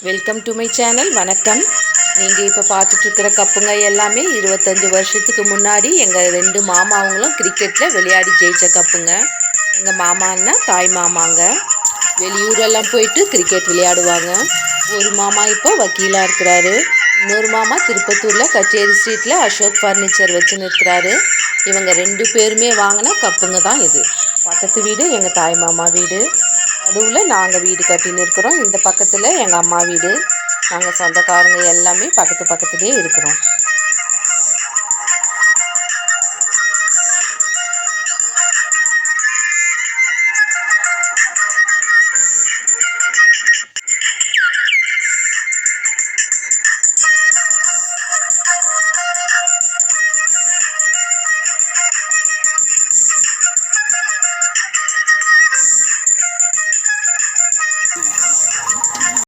Welcome to my channel. வணக்கம். நீங்கள் இப்போ பார்த்துட்ருக்கிற கப்புங்க எல்லாமே 25 வருஷத்துக்கு முன்னாடி எங்கள் 2 மாமாவங்களும் கிரிக்கெட்டில் விளையாடி ஜெயித்த கப்புங்க. எங்கள் மாமான்னா தாய் மாமாங்க. வெளியூரெல்லாம் போயிட்டு கிரிக்கெட் விளையாடுவாங்க. ஒரு மாமா இப்போ வக்கீலாக இருக்கிறாரு. இன்னொரு மாமா திருப்பத்தூரில் கச்சேரி ஸ்ட்ரீட்டில் அசோக் ஃபர்னிச்சர் வச்சுன்னு இருக்கிறாரு. இவங்க 2 பேருமே வாங்கின கப்புங்க தான் இது. பக்கத்து வீடு எங்கள் தாய் மாமா வீடு. நடுவில் நாங்கள் வீடு கட்டின்னு இருக்கிறோம். இந்த பக்கத்தில் எங்கள் அம்மா வீடு. நாங்கள் சொந்தக்காரங்க எல்லாமே பக்கத்துலேயே இருக்கிறோம்.